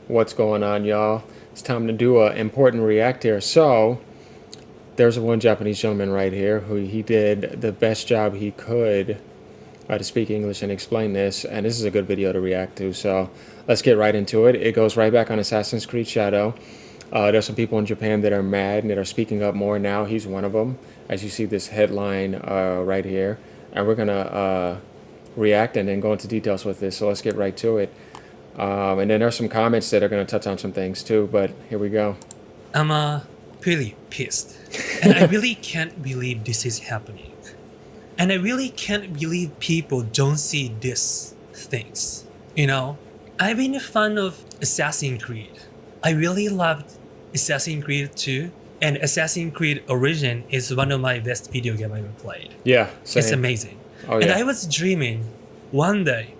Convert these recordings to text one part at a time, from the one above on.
What's going on, y'all? It's time to do an important react here. So, there's one Japanese gentleman right here who he did the best job he could to speak English and explain this, and this is a good video to react to. So, let's get right into it. It goes right back on Assassin's Creed Shadow. There's some people in Japan that are mad and that are speaking up more now. He's one of them, as you see this headline right here. And we're gonna react and then go into details with this. So let's get right to it. And then there's some comments that are going to touch on some things too, but here we go. I'm pretty pissed. And I really can't believe this is happening. And I really can't believe people don't see these things. You know, I've been a fan of Assassin's Creed. I really loved Assassin's Creed 2. And Assassin's Creed Origin is one of my best video games I ever played. Yeah, same. It's amazing. Oh, and yeah. I was dreaming one day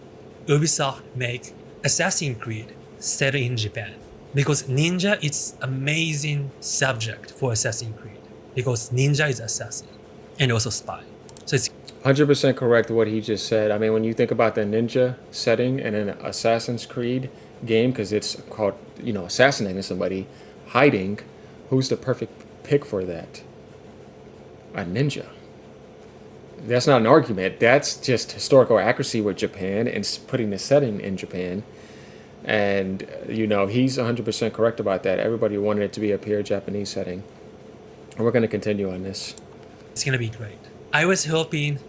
Ubisoft make Assassin's Creed set in Japan, because ninja is amazing subject for Assassin's Creed, because ninja is assassin and also spy. So it's 100% correct what he just said. I mean, when you think about the ninja setting in an Assassin's Creed game, because it's called, assassinating somebody, hiding, who's the perfect pick for that? A ninja. That's not an argument. That's just historical accuracy with Japan and putting the setting in Japan. And, he's 100% correct about that. Everybody wanted it to be a pure Japanese setting. And we're going to continue on this. gonna be great. I was hoping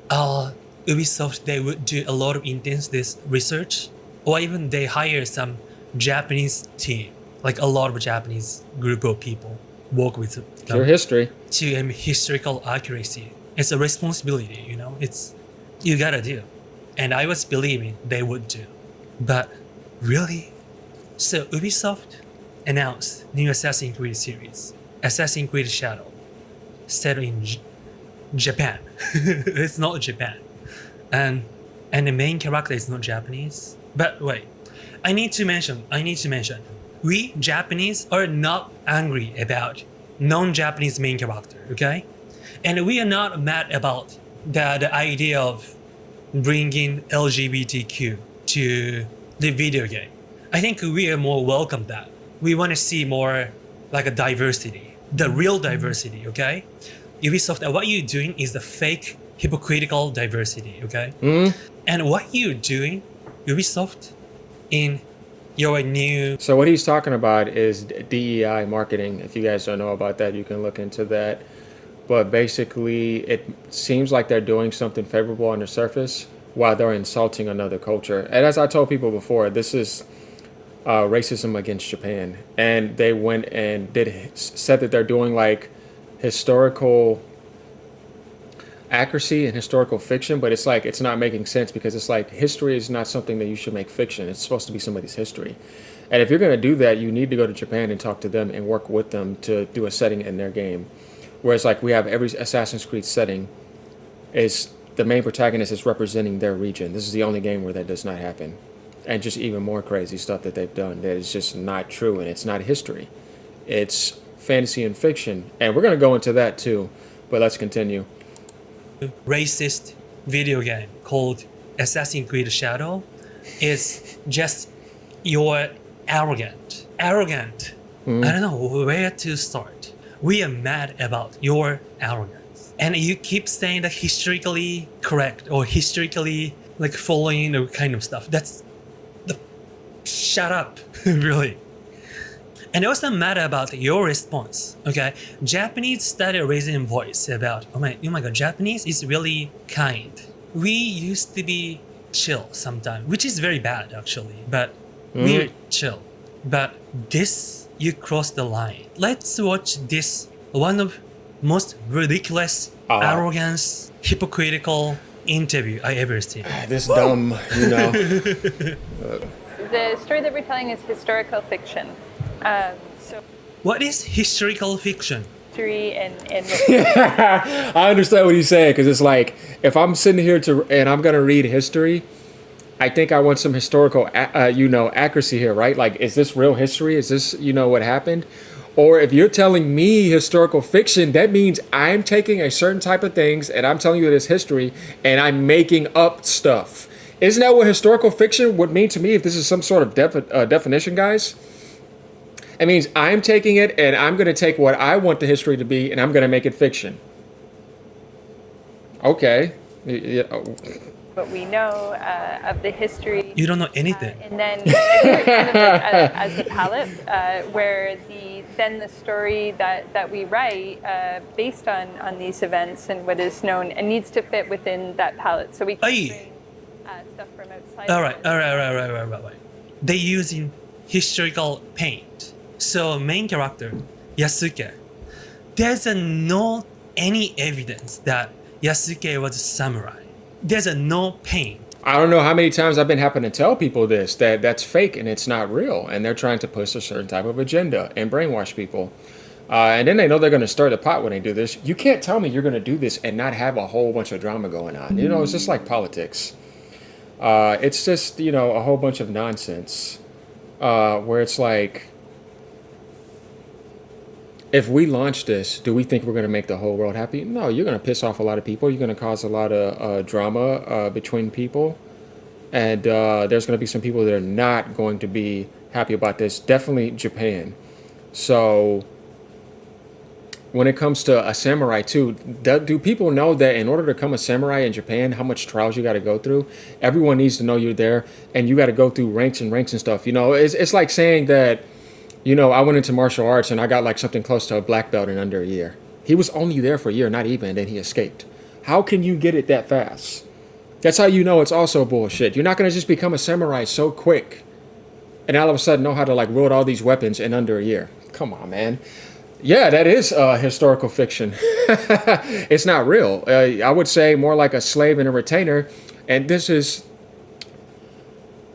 Ubisoft, they would do a lot of intense this research, or even they hire some Japanese team, like a lot of Japanese group of people work with them Pure history. to historical accuracy. It's a responsibility, it's you gotta do. And I was believing they would do. But really? So Ubisoft announced new Assassin's Creed series, Assassin's Creed Shadow, set in Japan. It's not Japan. And the main character is not Japanese. But wait, I need to mention, we Japanese are not angry about non-Japanese main character, okay? And we are not mad about the idea of bringing LGBTQ to the video game. I think we are more welcome that. We want to see more like a diversity, the real diversity, okay? Ubisoft, what you're doing is the fake hypocritical diversity, okay? And what you're doing, Ubisoft, in your new... So what he's talking about is DEI marketing. If you guys don't know about that, you can look into that. But basically, it seems like they're doing something favorable on the surface while they're insulting another culture. And as I told people before, this is racism against Japan. And they went and said that they're doing like historical accuracy and historical fiction, but it's like it's not making sense, because it's like history is not something that you should make fiction. It's supposed to be somebody's history. And if you're going to do that, you need to go to Japan and talk to them and work with them to do a setting in their game. Whereas like we have every Assassin's Creed setting is the main protagonist is representing their region. This is the only game where that does not happen. And just even more crazy stuff that they've done that is just not true, and it's not history. It's fantasy and fiction. And we're going to go into that too, but let's continue. racist video game called Assassin's Creed Shadow is just you're arrogant. I don't know where to start. We are mad about your arrogance. And you keep saying that historically correct or historically like following the kind of stuff. That's the shut up, really. And I was not mad about your response, okay? Japanese started raising voice about, oh my god, Japanese is really kind. We used to be chill sometimes, which is very bad actually, but we're chill. But this, you crossed the line. Let's watch this, one of most ridiculous, arrogance, hypocritical interview I ever seen. This dumb, The story that we're telling is historical fiction. So What is historical fiction? history and I understand what he's saying, because it's like if I'm sitting here and I'm gonna read history, I think I want some historical accuracy here, right? Like, is this real history? Is this what happened? Or if you're telling me historical fiction, that means I'm taking a certain type of things and I'm telling you that it's history and I'm making up stuff. Isn't that what historical fiction would mean to me if this is some sort of definition, guys? It means I'm taking it and I'm going to take what I want the history to be and I'm going to make it fiction. Okay. Yeah. what we know of the history. You don't know anything. And then kind of like as a palette, where the story that we write based on these events and what is known and needs to fit within that palette. So we can bring stuff from outside. All right. They using historical paint. So main character Yasuke, there's no any evidence that Yasuke was a samurai. There's no paint. I don't know how many times I've been having to tell people this, that that's fake and it's not real, and they're trying to push a certain type of agenda and brainwash people. And then they know they're going to stir the pot when they do this. You can't tell me you're going to do this and not have a whole bunch of drama going on. You know, it's just like politics. It's just, you know, a whole bunch of nonsense where it's like, if we launch this, do we think we're going to make the whole world happy? No, you're going to piss off a lot of people. You're going to cause a lot of drama between people. And there's going to be some people that are not going to be happy about this. Definitely Japan. So when it comes to a samurai too, do people know that in order to become a samurai in Japan, how much trials you got to go through? Everyone needs to know you're there, and you got to go through ranks and stuff. You know, it's like saying that, you know, I went into martial arts and I got like something close to a black belt in under a year. He was only there for a year, not even, and then he escaped. How can you get it that fast? That's how you know it's also bullshit. You're not going to just become a samurai so quick and all of a sudden know how to like wield all these weapons in under a year. Come on, man. Yeah, that is historical fiction. It's not real. I would say more like a slave and a retainer. And this is,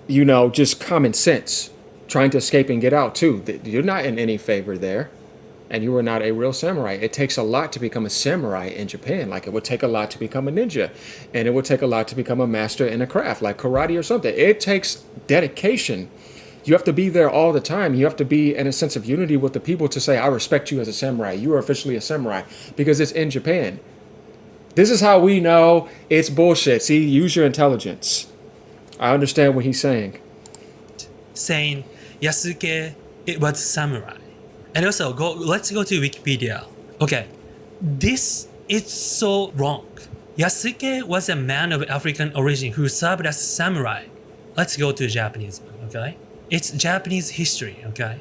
you know, just common sense. Trying to escape and get out too. You're not in any favor there, and you are not a real samurai. It takes a lot to become a samurai in Japan. Like it would take a lot to become a ninja, and it would take a lot to become a master in a craft like karate or something. It takes dedication. You have to be there all the time. You have to be in a sense of unity with the people to say, I respect you as a samurai. You are officially a samurai because it's in Japan. This is how we know it's bullshit. See, use your intelligence. I understand what he's saying. Saying Yasuke, it was samurai. And also, let's go to Wikipedia. Okay, this is so wrong. Yasuke was a man of African origin who served as samurai. Let's go to Japanese one, okay? It's Japanese history, okay?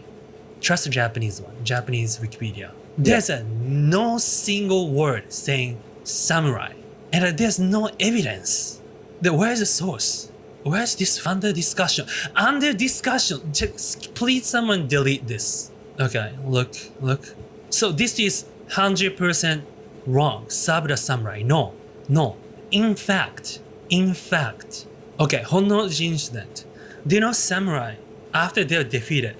Trust the Japanese one, Japanese Wikipedia. There's no single word saying samurai. And there's no evidence. Where's the source? Where's this under discussion? Under discussion. Just please someone delete this. Okay, look. So this is 100% wrong. Sabra samurai. No. In fact. Okay, Honno incident. Do you know samurai, after they're defeated,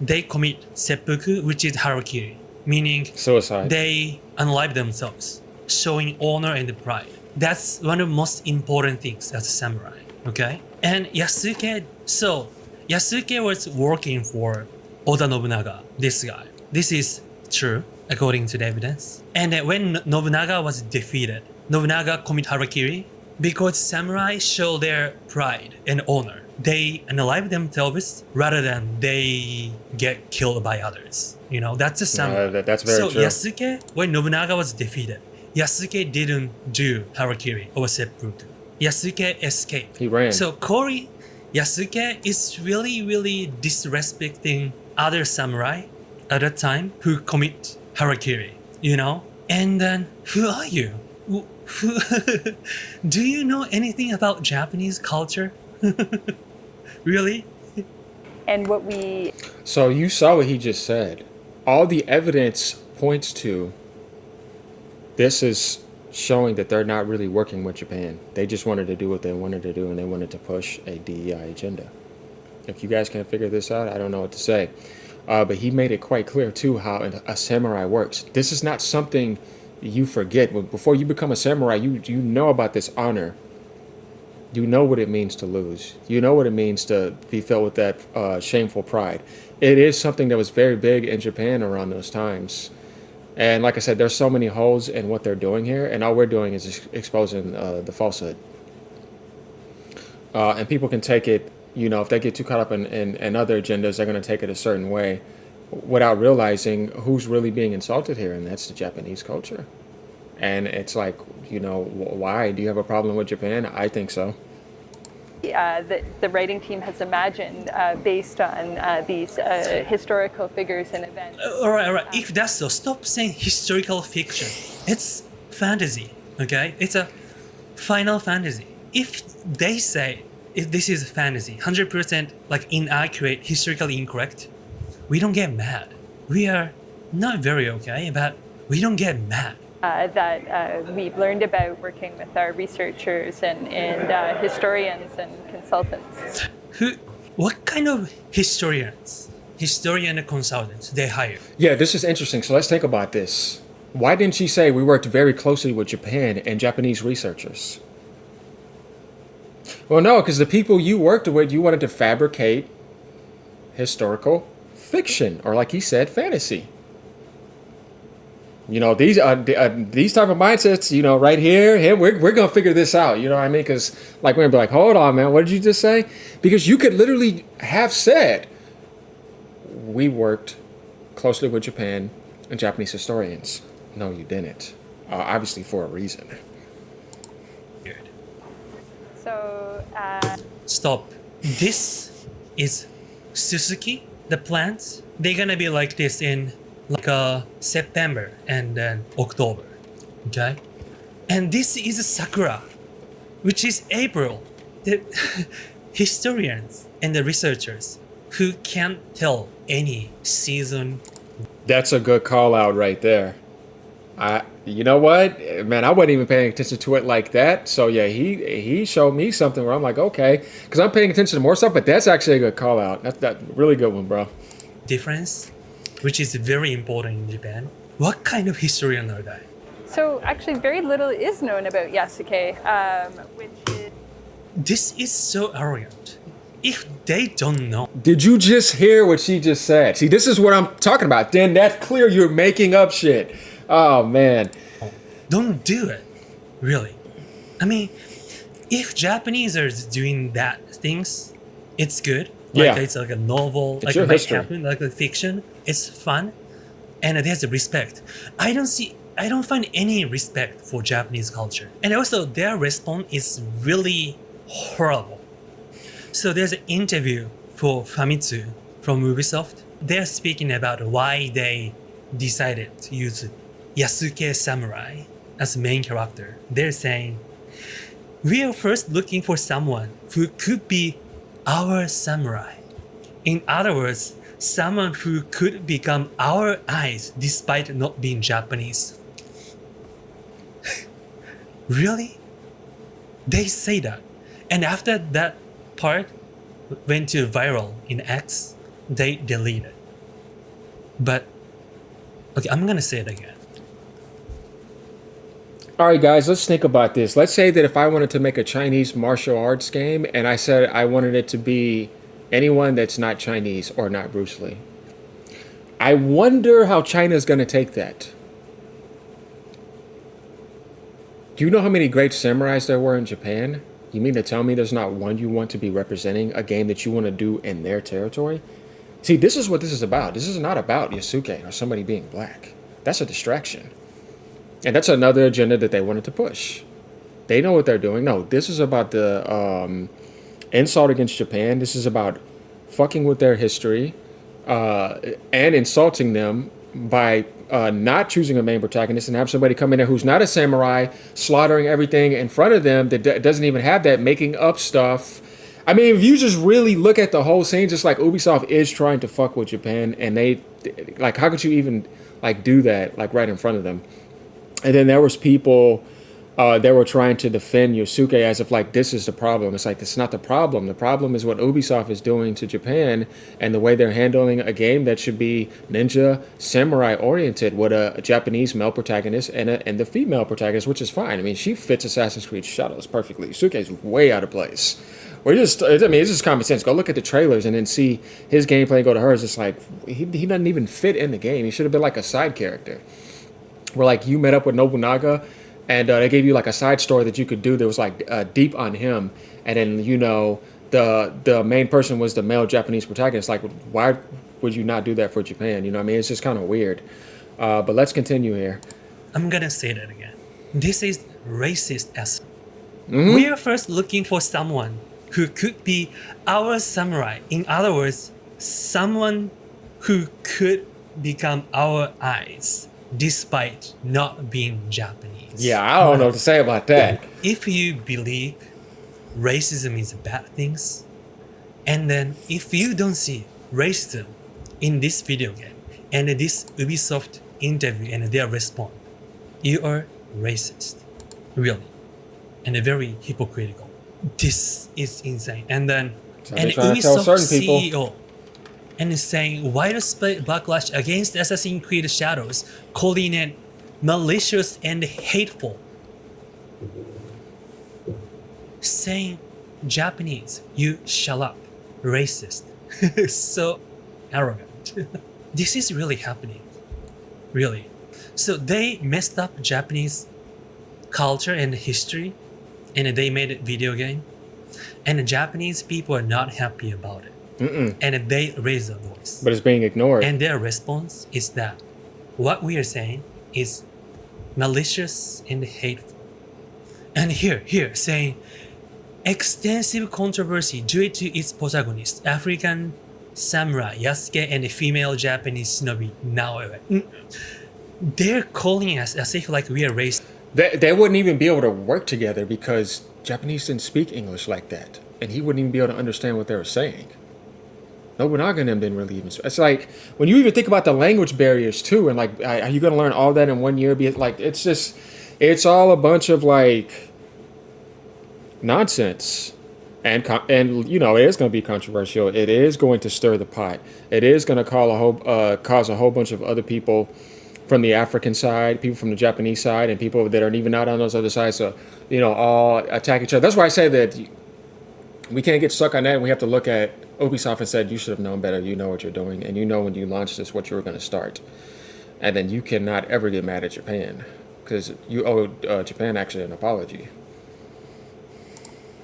they commit seppuku, which is harakiri, meaning suicide. They unalive themselves, showing honor and pride. That's one of the most important things as a samurai. Okay, and Yasuke was working for Oda Nobunaga, this guy. This is true, according to the evidence. And when Nobunaga was defeated, Nobunaga committed harakiri because samurai show their pride and honor. They unalive themselves rather than they get killed by others. You know, that's a samurai. That's very true. So Yasuke, when Nobunaga was defeated, Yasuke didn't do harakiri or seppuku. Yasuke escaped. He ran. So Corey, Yasuke is really disrespecting other samurai at that time who commit harakiri, you know? And then, who are you? Do you know anything about Japanese culture? Really? And what we... So you saw what he just said. All the evidence points to this is showing that they're not really working with Japan. They just wanted to do what they wanted to do, and they wanted to push a DEI agenda. If you guys can't figure this out, I don't know what to say. But he made it quite clear, too, how a samurai works. This is not something you forget. Before you become a samurai, you know about this honor. You know what it means to lose. You know what it means to be filled with that shameful pride. It is something that was very big in Japan around those times. And like I said, there's so many holes in what they're doing here, and all we're doing is exposing the falsehood. and people can take it. If they get too caught up in other agendas, they're going to take it a certain way, without realizing who's really being insulted here, and that's the Japanese culture. And it's like, why? Do you have a problem with Japan? I think so. The writing team has imagined based on these historical figures and events. All right. If that's so, stop saying historical fiction. It's fantasy, okay? It's a Final Fantasy. If they say if this is fantasy, 100% like inaccurate, historically incorrect, we don't get mad. We are not very okay, but we don't get mad. That we've learned about working with our researchers and historians and consultants. What kind of historians, historian and consultants they hire? Yeah, this is interesting. So let's think about this. Why didn't she say we worked very closely with Japan and Japanese researchers? Well, no, because the people you worked with, you wanted to fabricate historical fiction, or like he said, fantasy. These type of mindsets, right here, we're gonna figure this out. You know what I mean? Because like we're gonna be like, hold on, man, what did you just say? Because you could literally have said, we worked closely with Japan and Japanese historians. No, you didn't. Obviously for a reason. So. Stop. This is Suzuki, the plants. They're gonna be like this in September and then October, okay? And this is Sakura, which is April. The historians and the researchers who can't tell any season. That's a good call out right there. You know what, man? I wasn't even paying attention to it like that. So yeah, he showed me something where I'm like, okay, because I'm paying attention to more stuff. But that's actually a good call out. That's really good one, bro. Difference, which is very important in Japan. What kind of historian are they? So actually, very little is known about Yasuke, which is. This is so arrogant. If they don't know. Did you just hear what she just said? See, this is what I'm talking about. Then that's clear. You're making up shit. Oh man. Don't do it. Really. I mean, if Japanese are doing that things, it's good. Like it's like a novel, it's like it happen, like a fiction. It's fun, and there's a respect. I don't find any respect for Japanese culture, and also their response is really horrible. So there's an interview for Famitsu from Ubisoft. They're speaking about why they decided to use Yasuke Samurai as main character. They're saying, we are first looking for someone who could be our samurai. In other words, someone who could become our eyes despite not being Japanese. Really? They say that. And after that part went to viral in X, they deleted. But, okay, I'm gonna say it again. All right, guys, let's think about this. Let's say that if I wanted to make a Chinese martial arts game and I said I wanted it to be anyone that's not Chinese or not Bruce Lee. I wonder how China's going to take that. Do you know how many great samurais there were in Japan? You mean to tell me there's not one you want to be representing a game that you want to do in their territory? See, this is what this is about. This is not about Yasuke or somebody being black. That's a distraction. And that's another agenda that they wanted to push. They know what they're doing. No, this is about the insult against Japan. This is about fucking with their history and insulting them by not choosing a main protagonist and have somebody come in there who's not a samurai, slaughtering everything in front of them that doesn't even have that, making up stuff. I mean, if you just really look at the whole scene, just like Ubisoft is trying to fuck with Japan, and they, like, how could you even, like, do that, like, right in front of them? And then there was people that were trying to defend Yosuke as if like this is the problem. It's like, this is not the problem. The problem is what Ubisoft is doing to Japan and the way they're handling a game that should be ninja samurai oriented with a Japanese male protagonist and the female protagonist, which is fine. I mean, she fits Assassin's Creed Shadows perfectly. Yosuke's way out of place. It's just common sense. Go look at the trailers and then see his gameplay and go to hers. It's like, he doesn't even fit in the game. He should have been like a side character. Where like you met up with Nobunaga and they gave you like a side story that you could do that was like deep on him, and then the main person was the male Japanese protagonist. Like, why would you not do that for Japan? You know what I mean? It's just kind of weird. But let's continue here. I'm gonna say that again. This is racist as. We are first looking for someone who could be our samurai. In other words, someone who could become our eyes despite not being Japanese. Yeah, I don't know what to say about that. If you believe racism is bad things, and then if you don't see racism in this video game and this Ubisoft interview and their response, you are racist, really, and very hypocritical. This is insane. And then an Ubisoft CEO and is saying widespread backlash against Assassin's Creed Shadows, calling it malicious and hateful. Saying Japanese, you shut up, racist. So arrogant. This is really happening. Really. So they messed up Japanese culture and history, and they made a video game, and the Japanese people are not happy about it. And they raise their voice. But it's being ignored. And their response is that what we are saying is malicious and hateful. And here, saying extensive controversy due to its protagonist, African samurai Yasuke and a female Japanese shinobi Naoe. They're calling us as if like we are racist. They wouldn't even be able to work together because Japanese didn't speak English like that. And he wouldn't even be able to understand what they were saying. Nobunaga and them didn't really even. It's like when you even think about the language barriers too, and like, are you going to learn all that in 1 year? Be like, it's all a bunch of like nonsense, and you know, it is going to be controversial. It is going to stir the pot. It is going to cause a whole bunch of other people from the African side, people from the Japanese side, and people that are even not on those other sides, so you know, all attack each other. That's why I say that we can't get stuck on that, and we have to look at Ubisoft and said, you should have known better. You know what you're doing, and you know when you launched this what you were going to start. And then you cannot ever get mad at Japan because you owe Japan actually an apology.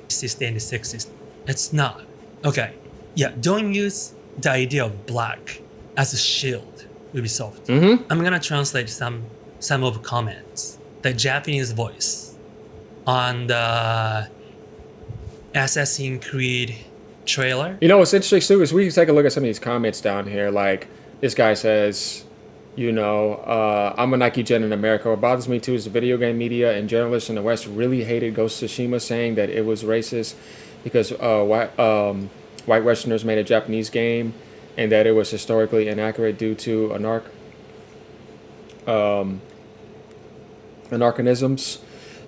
Racist and sexist. It's not. Okay. Yeah, don't use the idea of black as a shield, Ubisoft. I'm going to translate some of the comments. The Japanese voice on the Assassin's Creed trailer. You know what's interesting too is we can take a look at some of these comments down here. Like this guy says, you know, I'm a Nike gen in America. What bothers me too is the video game media and journalists in the West really hated Ghost of Tsushima, saying that it was racist because white Westerners made a Japanese game and that it was historically inaccurate due to anachronisms.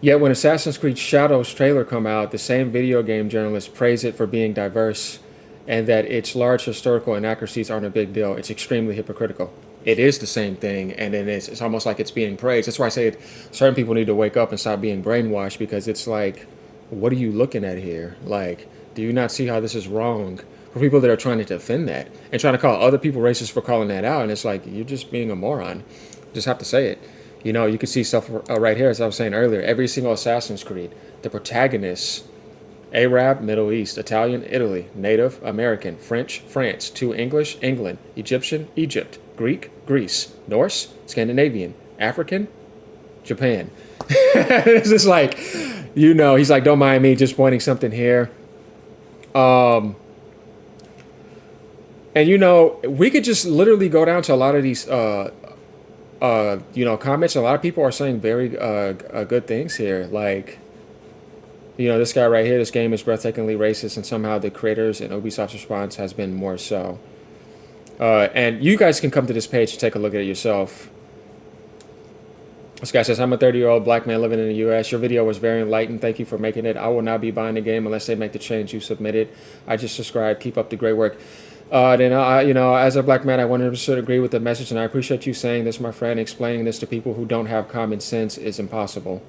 Yet when Assassin's Creed Shadows trailer come out, the same video game journalists praise it for being diverse and that its large historical inaccuracies aren't a big deal. It's extremely hypocritical. It is the same thing, and then it's almost like it's being praised. That's why I say certain people need to wake up and stop being brainwashed, because it's like, what are you looking at here? Like, do you not see how this is wrong? For people that are trying to defend that and trying to call other people racist for calling that out, and it's like, you're just being a moron. Just have to say it. You know, you can see stuff right here, as I was saying earlier. Every single Assassin's Creed, the protagonists, Arab, Middle East, Italian, Italy, Native American, French, France, 2 English, England, Egyptian, Egypt, Greek, Greece, Norse, Scandinavian, African, Japan. It's just like, you know, he's like, don't mind me just pointing something here. And, you know, we could just literally go down to a lot of these, you know, comments. A lot of people are saying very good things here. Like, you know, this guy right here, this game is breathtakingly racist, and somehow the creators and Ubisoft's response has been more so. And you guys can come to this page to take a look at it yourself. This guy says, I'm a 30-year-old black man living in the U.S. Your video was very enlightening. Thank you for making it. I will not be buying the game unless they make the change you submitted. I just subscribed. Keep up the great work. Then, you know, as a black man, I 100% agree with the message, and I appreciate you saying this, my friend. Explaining this to people who don't have common sense is impossible.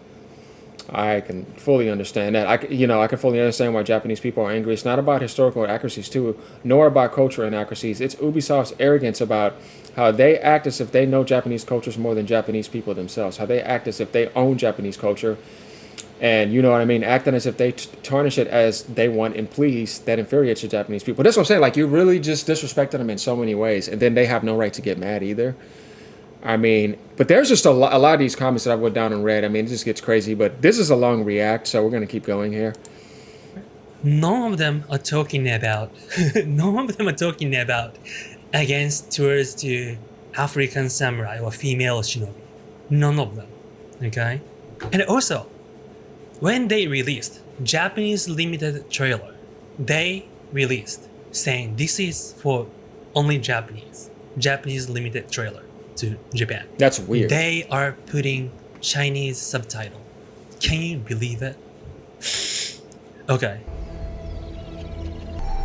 I can fully understand that. I can fully understand why Japanese people are angry. It's not about historical inaccuracies too, nor about cultural inaccuracies. It's Ubisoft's arrogance about how they act as if they know Japanese cultures more than Japanese people themselves. How they act as if they own Japanese culture, and you know what I mean, acting as if they tarnish it as they want and please. That infuriates the Japanese people. That's what I'm saying. Like, you really just disrespected them in so many ways, and then they have no right to get mad either. I mean, but there's just a lot of these comments that I went down and read. I mean, it just gets crazy. But this is a long react, so we're gonna keep going here. None of them are talking about. None of them are talking about against towards the African samurai or female shinobi. None of them. Okay, and also, when they released Japanese limited trailer, they released saying this is for only Japanese limited trailer to Japan. That's weird. They are putting Chinese subtitle. Can you believe it? Okay.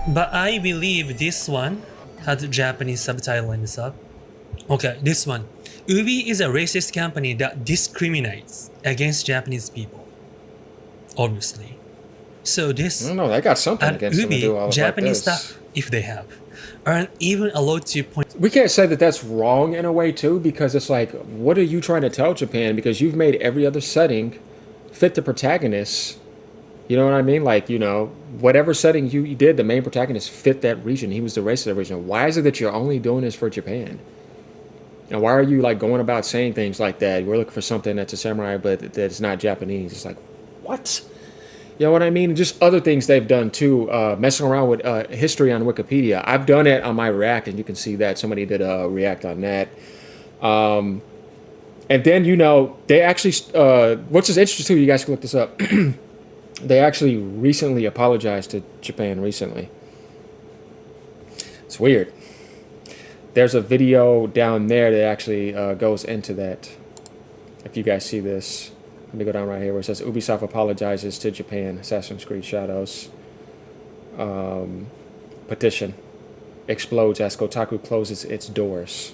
But I believe this one had Japanese subtitle in the sub. Okay, this one. Ubi is a racist company that discriminates against Japanese people. Obviously. So this I don't know. They got something at against them to Ubi, do all of Japanese like this. staff, if they have, aren't even allowed to point. We can't say that that's wrong in a way too, because it's like, what are you trying to tell Japan? Because you've made every other setting fit the protagonist. You know what I mean? Like, whatever setting you did, the main protagonist fit that region. He was the race of that region. Why is it that you're only doing this for Japan? And why are you like going about saying things like that? We're looking for something that's a samurai, but that's not Japanese. It's like, what? You know what I mean? Just other things they've done too, messing around with history on Wikipedia. I've done it on my React, and you can see that somebody did a React on that. And then they actually, which is interesting too. You guys can look this up. They actually recently apologized to Japan recently. It's weird. There's a video down there that actually goes into that. If you guys see this. Let me go down right here where it says Ubisoft apologizes to Japan. Assassin's Creed Shadows. Petition explodes as Kotaku closes its doors.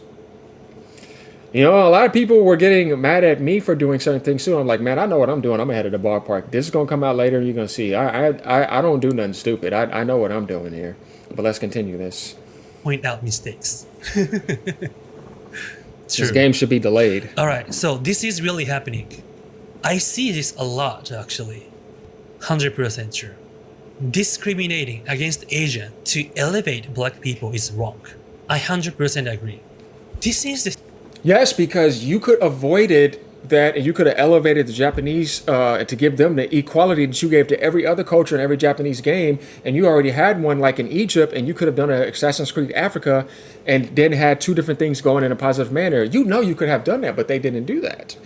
A lot of people were getting mad at me for doing certain things too. I'm like, man, I know what I'm doing. I'm ahead of the ballpark. This is gonna come out later, and you're gonna see. I don't do nothing stupid. I know what I'm doing here. But let's continue this. Point out mistakes. This game should be delayed. All right, so this is really happening. I see this a lot, actually. 100% true. Discriminating against Asian to elevate black people is wrong. I 100% agree. This is the... Yes, because you could avoided that, and you could have elevated the Japanese to give them the equality that you gave to every other culture in every Japanese game, and you already had one like in Egypt, and you could have done an Assassin's Creed Africa, and then had two different things going in a positive manner. You could have done that, but they didn't do that.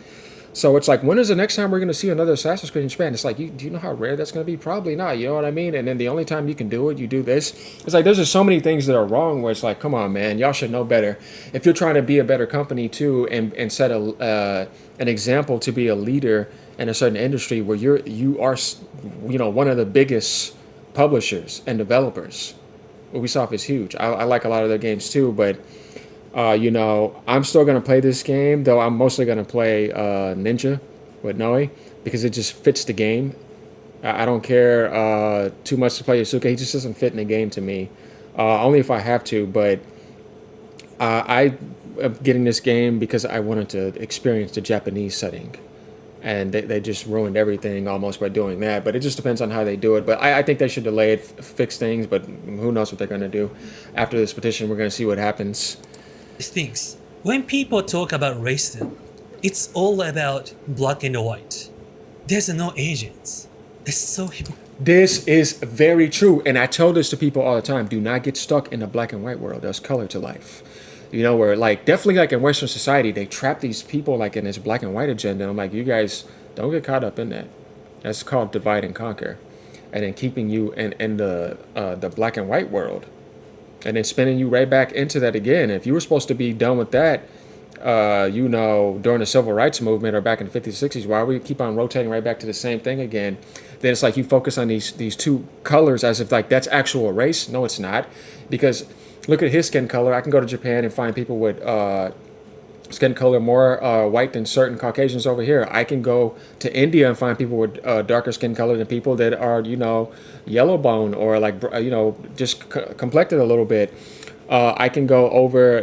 So it's like, when is the next time we're going to see another Assassin's Creed in Japan? It's like, do you know how rare that's going to be? Probably not, you know what I mean? And then the only time you can do it, you do this. It's like, there's just so many things that are wrong where it's like, come on, man, y'all should know better. If you're trying to be a better company too, and set an example to be a leader in a certain industry where you are one of the biggest publishers and developers. Ubisoft is huge. I like a lot of their games too, but I'm still going to play this game, though I'm mostly going to play Ninja with Noe, because it just fits the game. I don't care too much to play Yasuke. He just doesn't fit in the game to me. Only if I have to, but I am getting this game because I wanted to experience the Japanese setting. And they just ruined everything almost by doing that. But it just depends on how they do it. But I think they should delay it, fix things, but who knows what they're going to do. After this petition, we're going to see what happens. Things. When people talk about racism, it's all about black and white. There's no Asians. It's so hypocritical. This is very true, and I tell this to people all the time. Do not get stuck in the black and white world. There's color to life. Where definitely in Western society, they trap these people in this black and white agenda. I'm like, you guys don't get caught up in that. That's called divide and conquer, and then keeping you in the black and white world. And then spinning you right back into that again. If you were supposed to be done with that, during the civil rights movement or back in the 50s, 60s, why we keep on rotating right back to the same thing again? Then it's like you focus on these two colors as if that's actual race. No, it's not. Because look at his skin color. I can go to Japan and find people with skin color more white than certain Caucasians over here. I can go to India and find people with darker skin color than people that are, yellow bone or like, just complected a little bit. I can go over,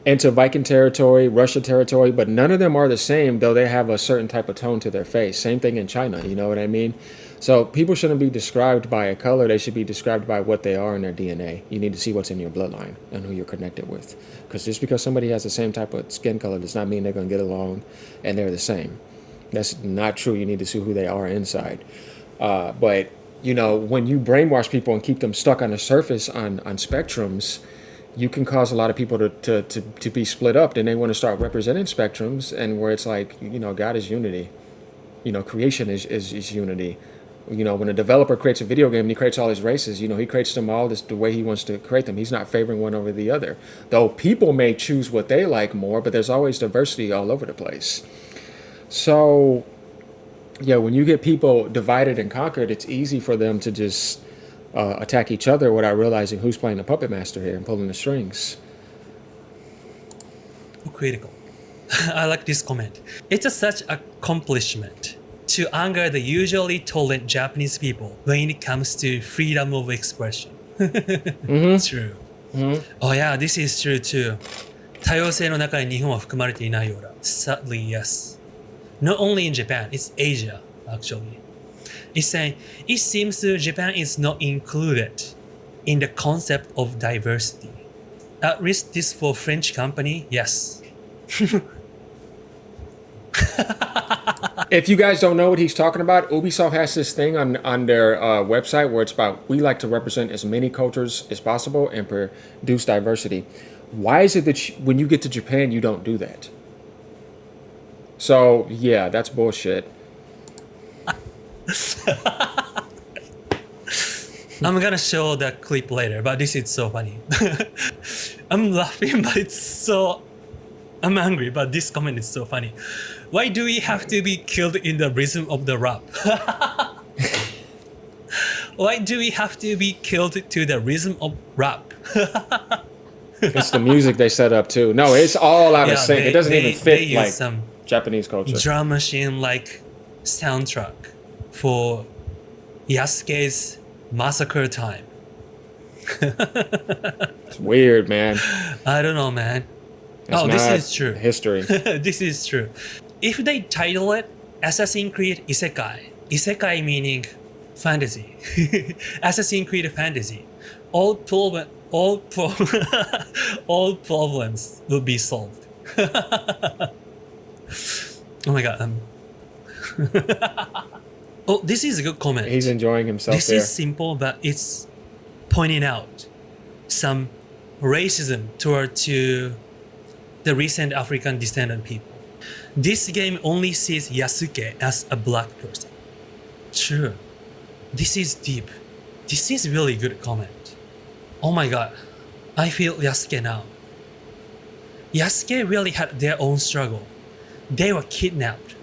into Viking territory, Russia territory, but none of them are the same, though they have a certain type of tone to their face. Same thing in China, you know what I mean? So people shouldn't be described by a color. They should be described by what they are in their DNA. You need to see what's in your bloodline and who you're connected with. Because just because somebody has the same type of skin color does not mean they're going to get along and they're the same. That's not true. You need to see who they are inside. But, when you brainwash people and keep them stuck on the surface on spectrums, you can cause a lot of people to be split up. Then they want to start representing spectrums, and where it's like, God is unity. Creation is unity. When a developer creates a video game and he creates all his races, he creates them all the way he wants to create them. He's not favoring one over the other. Though people may choose what they like more, but there's always diversity all over the place. So, yeah, when you get people divided and conquered, it's easy for them to just attack each other without realizing who's playing the puppet master here and pulling the strings. Critical. I like this comment. It's such accomplishment to anger the usually tolerant Japanese people when it comes to freedom of expression. True. Oh yeah, this is true too. 多様性の中に日本は含まれていないようだ。Sadly, yes. Not only in Japan, it's Asia, actually. It's saying, it seems Japan is not included in the concept of diversity. At least this for French company, yes. If you guys don't know what he's talking about, Ubisoft has this thing on their website where it's about, we like to represent as many cultures as possible and produce diversity. Why is it that when you get to Japan, you don't do that? So, yeah, that's bullshit. I'm gonna show that clip later, but this is so funny. I'm laughing, but I'm angry, but this comment is so funny. Why do we have to be killed in the rhythm of the rap? Why do we have to be killed to the rhythm of rap? It's the music they set up too. No, it's all out of sync. It doesn't even fit like some Japanese culture. Drum machine like soundtrack for Yasuke's massacre time. It's weird, man. I don't know, man. It's this is true. History. This is true. If they title it Assassin's Creed Isekai, Isekai meaning fantasy, Assassin's Creed fantasy, all problems will be solved. Oh my god. Oh, this is a good comment. He's enjoying himself This there. is simple, but it's pointing out some racism toward to the recent African descendant people. This game only sees Yasuke as a black person. True. This is deep. This is really good comment. Oh my god. I feel Yasuke now. Yasuke really had their own struggle. They were kidnapped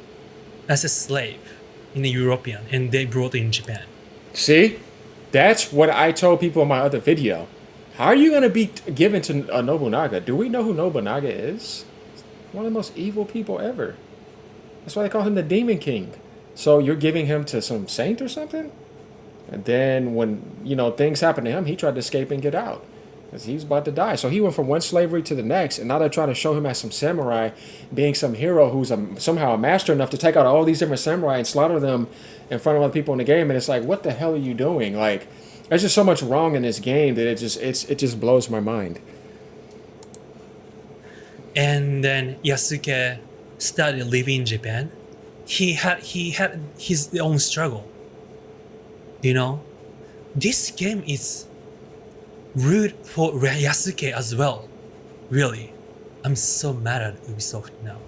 as a slave in the European and they brought in Japan. See? That's what I told people in my other video. How are you going to be given to Nobunaga? Do we know who Nobunaga is? One of the most evil people ever. That's why they call him the Demon King. So you're giving him to some saint or something? And then when, things happen to him, he tried to escape and get out. Because he was about to die. So he went from one slavery to the next. And now they're trying to show him as some samurai, being some hero who's somehow a master enough to take out all these different samurai and slaughter them in front of other people in the game. And it's like, what the hell are you doing? Like, there's just so much wrong in this game that it just blows my mind. And then Yasuke started living in Japan. He had his own struggle. This game is rude for Yasuke as well. Really. I'm so mad at Ubisoft now.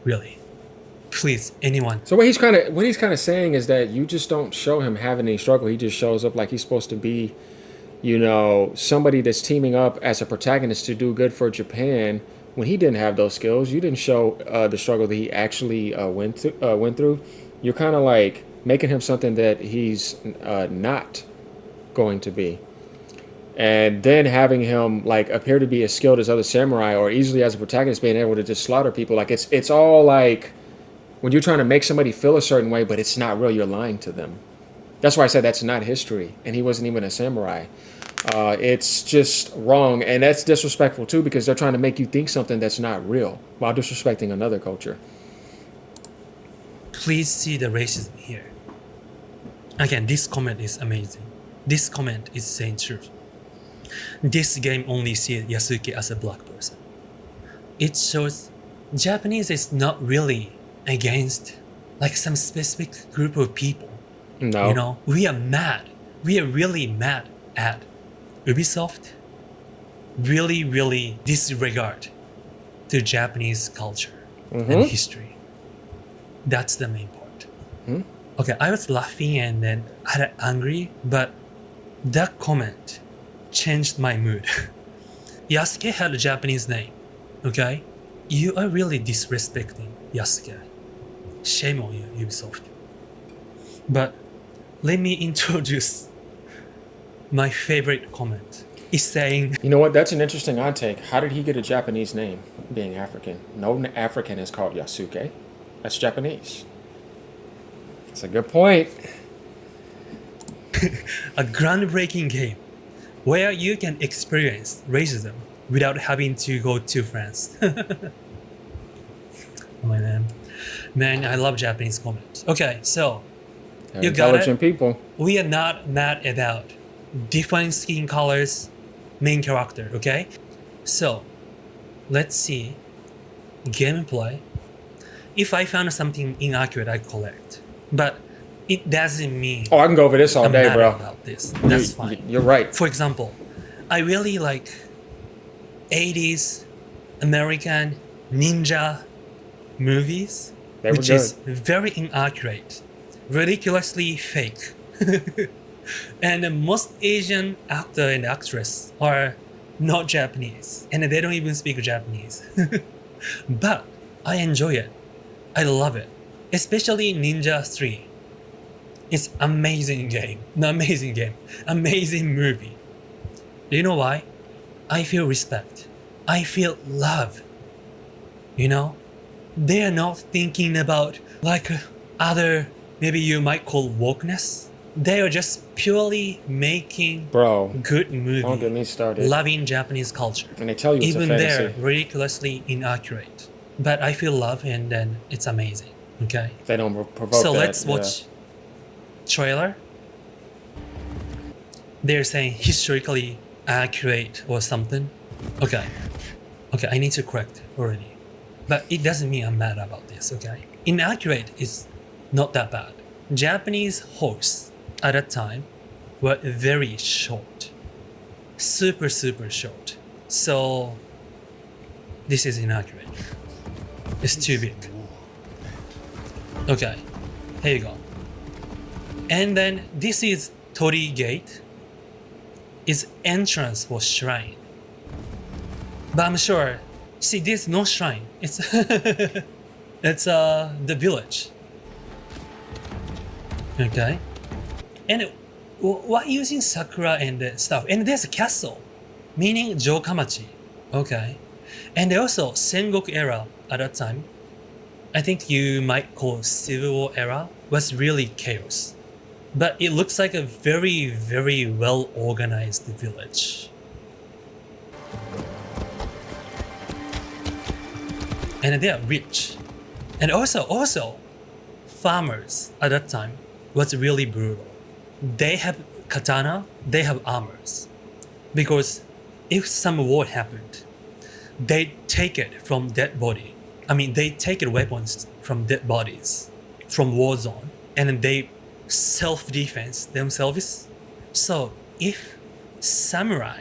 Really. Please, anyone. So what he's kind of saying is that you just don't show him having any struggle. He just shows up like he's supposed to be, somebody that's teaming up as a protagonist to do good for Japan. When he didn't have those skills, you didn't show the struggle that he actually went through. You're kind of like making him something that he's not going to be. And then having him like appear to be as skilled as other samurai or easily as a protagonist being able to just slaughter people, like it's all like when you're trying to make somebody feel a certain way, but it's not real, you're lying to them. That's why I said that's not history, and he wasn't even a samurai. It's just wrong, and that's disrespectful too because they're trying to make you think something that's not real while disrespecting another culture. Please see the racism here. Again, this comment is amazing. This comment is saying truth. This game only sees Yasuke as a black person. It shows Japanese is not really against like some specific group of people. No. You know, we are mad. We are really mad at Ubisoft really disregard to Japanese culture and history. That's the main part. Okay, I was laughing and then I got angry, but that comment changed my mood. Yasuke had a Japanese name, okay? You are really disrespecting Yasuke. Shame on you, Ubisoft. But let me introduce my favorite comment. It's saying, You know what? That's an interesting odd take. How did he get a Japanese name being African? No African is called Yasuke. That's Japanese. That's a good point. a groundbreaking game where you can experience racism without having to go to France. Oh my man. Man, I love Japanese comments. Okay, so They're you got intelligent it. people. We are not mad about different skin colors, main character, okay? So let's see gameplay. If I found something inaccurate, I correct. But it doesn't mean Oh, I can go over this all I'm day, mad bro. about this. That's fine. You're right. For example, I really like 80s American ninja movies, They were which good. is very inaccurate, ridiculously fake. And most Asian actor and actress are not Japanese, and they don't even speak Japanese. But I enjoy it. I love it, especially Ninja 3. It's amazing game, amazing movie. Do you know why? I feel respect. I feel love. You know, they are not thinking about like other, maybe you might call wokeness. They are just purely making Bro, good don't get movie, me started. loving Japanese culture. And they tell you it's Even a they're fantasy. ridiculously inaccurate. But I feel love and then it's amazing. Okay. They don't provoke So that. let's watch trailer. They're saying historically accurate or something. Okay, I need to correct already, but it doesn't mean I'm mad about this. Okay, inaccurate is not that bad. Japanese horse at that time were very short, super short. So this is inaccurate. It's too big. Okay, here you go. And then this is Tori Gate. It's entrance for shrine. But I'm sure, see, there's no shrine. It's it's the village. Okay, and why using sakura and stuff? And there's a castle, meaning Jokamachi. Okay, and also Sengoku era at that time. I think you might call Civil War era was really chaos. But it looks like a very well organized village. And they are rich. And also farmers at that time was really brutal. They have katana, they have armors. Because if some war happened, they take it from dead body. I mean, they take it weapons from dead bodies, from war zone, and then they self-defense themselves. So if samurai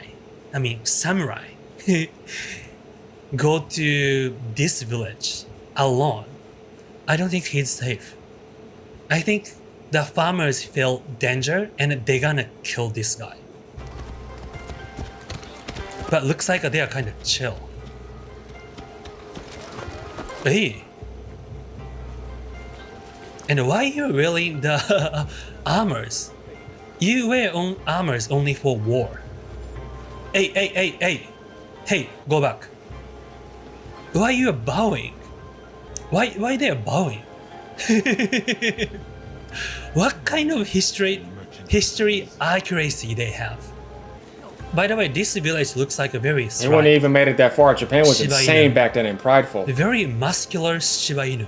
go to this village alone, I don't think he's safe. I think the farmers feel danger and they're gonna kill this guy. But looks like they are kind of chill. Hey. And why you wearing the armors? You wear armors only for war. Hey, go back. Why you are bowing? Why they are bowing? What kind of history accuracy they have? By the way, this village looks like a very It wouldn't even made it that far. Japan was Shiba insane Inu. back then and prideful. very muscular Shiba Inu.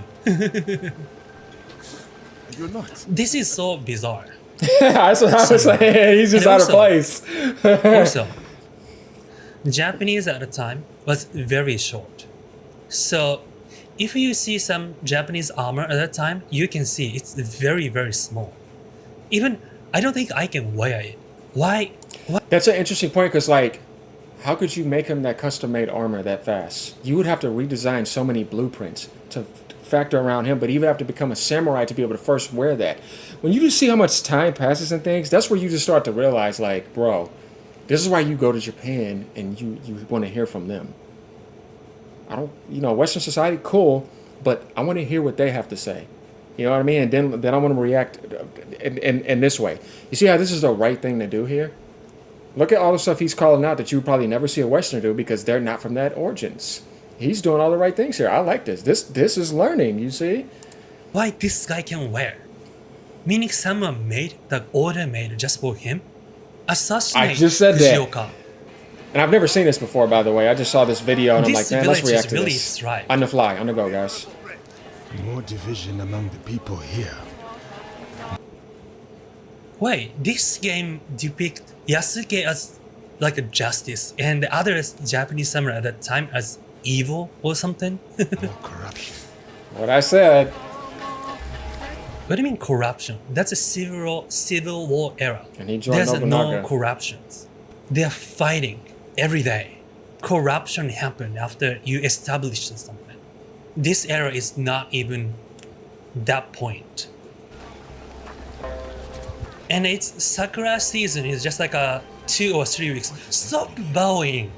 You're not. This is so bizarre. That's what I was saying. He's just And out of also- place. Also, Japanese at the time was very short. So if you see some Japanese armor at that time, you can see it's very, very small. Even I don't think I can wear it. Why? That's an interesting point because, like, how could you make him that custom-made armor that fast? You would have to redesign so many blueprints to factor around him, but he would have to become a samurai to be able to first wear that. When you just see how much time passes and things, that's where you just start to realize, like, bro, this is why you go to Japan and you want to hear from them. I don't, Western society, cool, but I want to hear what they have to say. You know what I mean? And then I want to react in this way. You see how this is the right thing to do here? Look at all the stuff he's calling out that you would probably never see a Westerner do because they're not from that origins. He's doing all the right things here. I like this. This is learning, you see? Why this guy can wear? Meaning someone made the order made just for him? Assassinate I just said that. Fujioka. And I've never seen this before, by the way. I just saw this video and I'm This like, man, let's village react is to really this. thrived. On the fly, on the go, guys. More division among the people here. Wait, this game depict Yasuke as like a justice and the other Japanese samurai at that time as evil or something? More corruption. What I said. What do you mean corruption? That's a civil war era. And he joined There's Nobunaga. no corruptions. They are fighting every day. Corruption happened after you established something. This era is not even that point. And it's Sakura season is just like a 2 or 3 weeks. Stop bowing.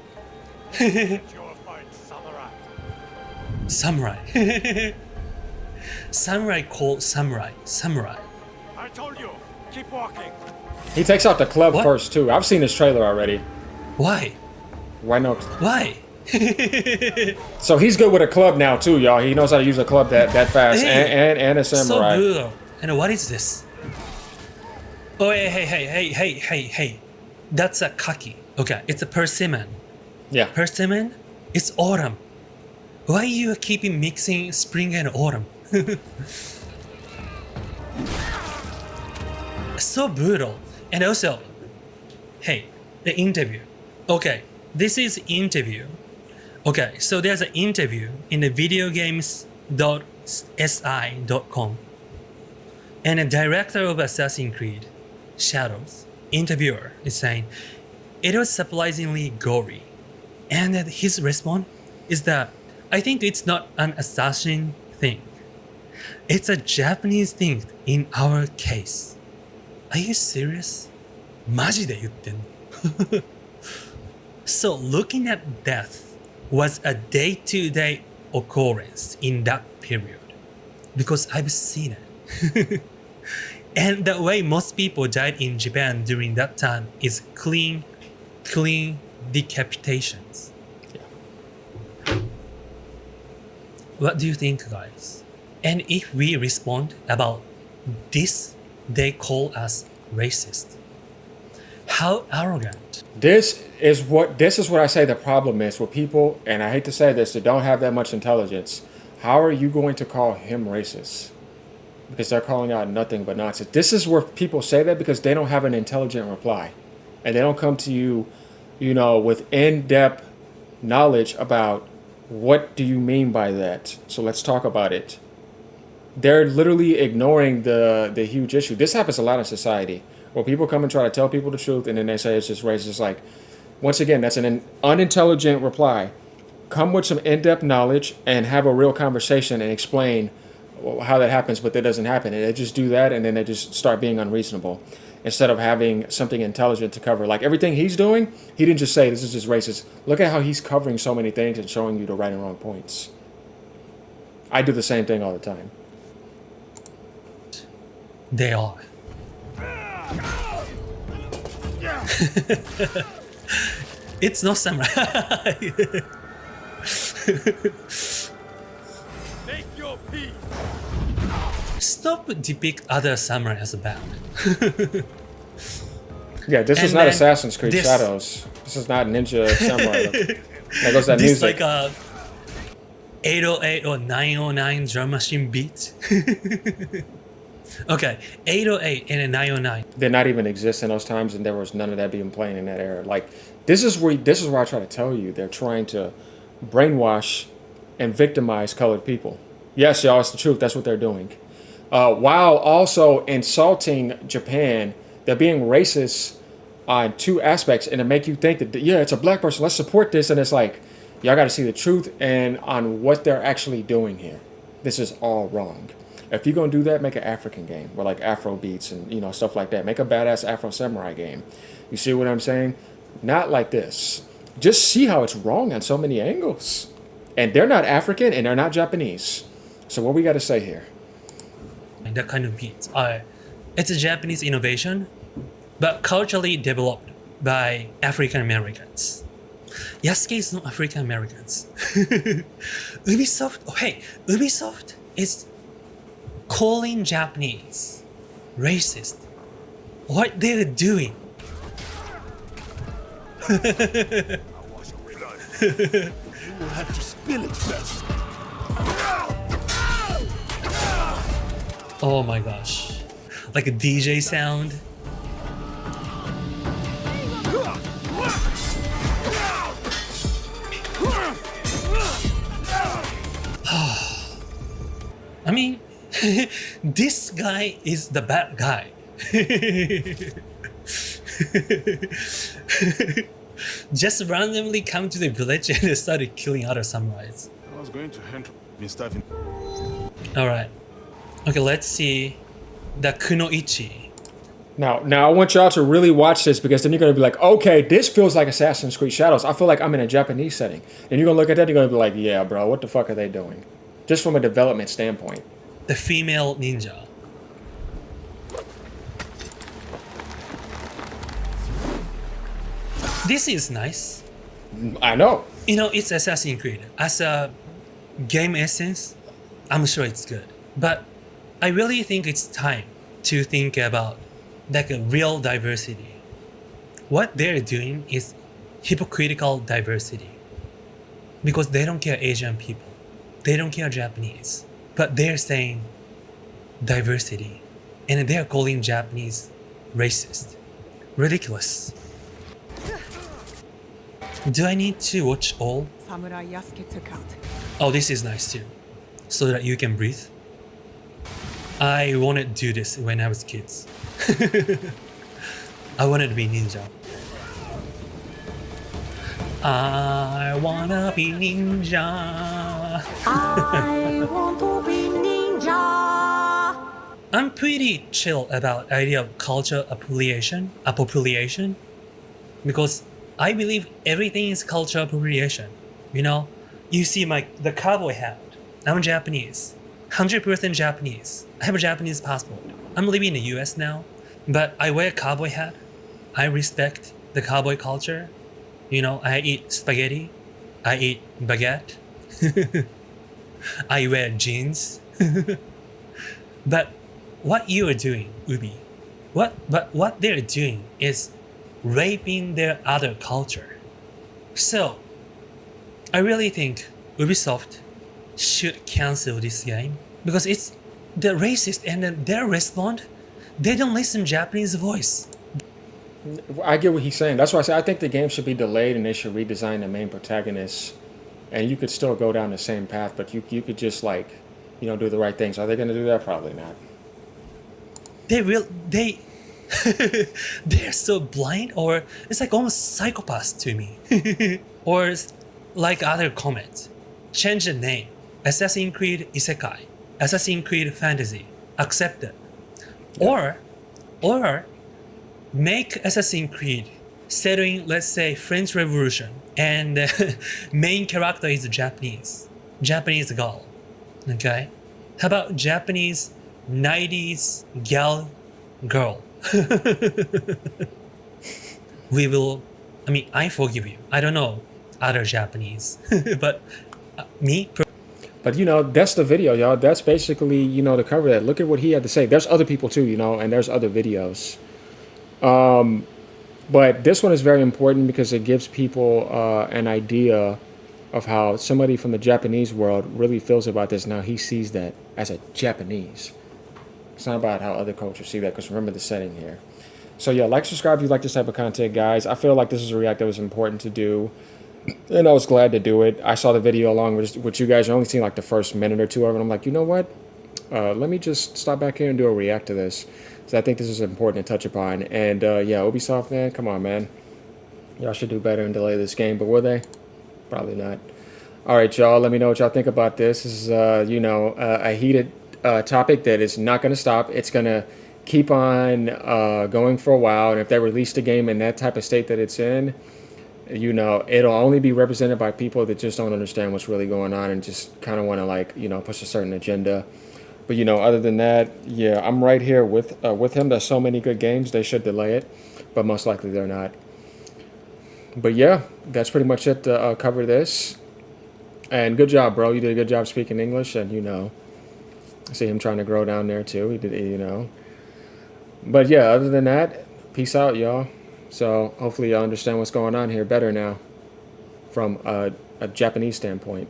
Samurai. Samurai called samurai. Samurai. I told you, keep walking. He takes out the club What? first, too. I've seen this trailer already. Why? Why no? Why? So he's good with a club now, too, y'all. He knows how to use a club that fast Hey, and a So samurai. brutal. And what is this? Oh, hey. That's a kaki. Okay, it's a persimmon. Yeah. Persimmon? It's autumn. Why you keeping mixing spring and autumn? So brutal. And also, hey, the interview. Okay, this is interview. Okay, so there's an interview in the videogames.si.com. And a director of Assassin's Creed, Shadows, interviewer is saying, it was surprisingly gory. And that his response is that, I think it's not an assassin thing. It's a Japanese thing in our case. Are you serious? マジで言ってんの? So looking at death was a day-to-day occurrence in that period. Because I've seen it. And the way most people died in Japan during that time is clean decapitations. What do you think, guys? And if we respond about this, they call us racist. How arrogant. This is what I say the problem is with people, and I hate to say this, that don't have that much intelligence. How are you going to call him racist? Because they're calling out nothing but nonsense. This is where people say that because they don't have an intelligent reply. And they don't come to you, with in-depth knowledge about what do you mean by that. So let's talk about it. They're literally ignoring the huge issue. This happens a lot in society where people come and try to tell people the truth and then they say it's just racist. It's like, once again, that's an unintelligent reply. Come with some in-depth knowledge and have a real conversation and explain how that happens, but that doesn't happen. And they just do that and then they just start being unreasonable instead of having something intelligent to cover. Like everything he's doing, he didn't just say this is just racist. Look at how he's covering so many things and showing you the right and wrong points. I do the same thing all the time. They are. It's not samurai. Make your peace. Stop depict other samurai as bad. Yeah, this is And not then Assassin's Creed this- Shadows. This is not Ninja Samurai. There goes that This music. like a 808 or 909 drum machine beat. Okay, 808 and a 909. Did not even exist in those times, and there was none of that being playing in that era. Like this is where I try to tell you they're trying to brainwash and victimize colored people. Yes, y'all, it's the truth. That's what they're doing. While also insulting Japan, they're being racist on two aspects, and to make you think that yeah, it's a black person. Let's support this, and it's like y'all got to see the truth and on what they're actually doing here. This is all wrong. If you're gonna do that, make an African game with like Afro beats and stuff like that. Make a badass Afro samurai game. You see what I'm saying? Not like this. Just see how it's wrong on so many angles. And they're not African and they're not Japanese. So what we got to say here? That kind of beats are, it's a Japanese innovation, but culturally developed by African Americans. Yasuke is not African Americans. Ubisoft is calling Japanese racist. What they're doing? I wash your blood. You will have to spill it first. Oh my gosh. Like a DJ sound. I mean, this guy is the bad guy. Just randomly come to the village and started killing other samurais. I was going to hand been starving. Alright. Okay, let's see the Kunoichi. Now I want y'all to really watch this because then you're gonna be like, okay, this feels like Assassin's Creed Shadows. I feel like I'm in a Japanese setting. And you're gonna look at that and you're gonna be like, yeah, bro, what the fuck are they doing? Just from a development standpoint. The female ninja. This is nice. I know. It's Assassin's Creed. As a game essence, I'm sure it's good. But I really think it's time to think about like a real diversity. What they're doing is hypocritical diversity. Because they don't care Asian people. They don't care Japanese. But they're saying diversity. And they're calling Japanese racist. Ridiculous. Do I need to watch all? Samurai Yasuke took out. Oh, this is nice too. So that you can breathe. I wanted to do this when I was kids. I wanted to be ninja. I wanna be ninja. I want to be ninja. I'm pretty chill about idea of culture appropriation, because I believe everything is culture appropriation. You see the cowboy hat. I'm Japanese, 100% Japanese. I have a Japanese passport. I'm living in the US now, but I wear a cowboy hat. I respect the cowboy culture. I eat spaghetti. I eat baguette. I wear jeans. But what you are doing, Ubi, what they're doing is raping their other culture. So, I really think Ubisoft should cancel this game because it's the racist and then their respond, they don't listen Japanese voice. I get what he's saying. That's why I say I think the game should be delayed and they should redesign the main protagonist. And you could still go down the same path, but you could just do the right things. Are they going to do that? Probably not. They're so blind, or it's like almost psychopaths to me. Or it's like other comments. Change the name. Assassin's Creed Isekai. Assassin's Creed Fantasy. Accept it. Or make Assassin's Creed set in, let's say, French Revolution, and the main character is Japanese girl. Okay? How about Japanese 90s girl? We will I mean, I forgive you. I don't know other Japanese, but me, But that's the video, y'all. That's basically to cover that. Look at what he had to say. There's other people too, and there's other videos. But this one is very important because it gives people an idea of how somebody from the Japanese world really feels about this. Now he sees that as a Japanese. It's not about how other cultures see that, because remember the setting here. So yeah, like, subscribe if you like this type of content, guys. I feel like this is a react that was important to do, and I was glad to do it. I saw the video along with you guys. I only seen like the first minute or two of it. I'm like, you know what? Let me just stop back here and do a react to this. So I think this is important to touch upon. And yeah, Ubisoft, man, come on, man. Y'all should do better and delay this game, but will they? Probably not. All right, y'all, let me know what y'all think about this. This is, a heated topic that is not going to stop. It's going to keep on going for a while. And if they release the game in that type of state that it's in, it'll only be represented by people that just don't understand what's really going on and just kind of want to, push a certain agenda. But, other than that, yeah, I'm right here with him. There's so many good games. They should delay it, but most likely they're not. But, yeah, that's pretty much it to cover this. And good job, bro. You did a good job speaking English. And, I see him trying to grow down there, too. He did, But, yeah, other than that, peace out, y'all. So hopefully y'all understand what's going on here better now from a Japanese standpoint.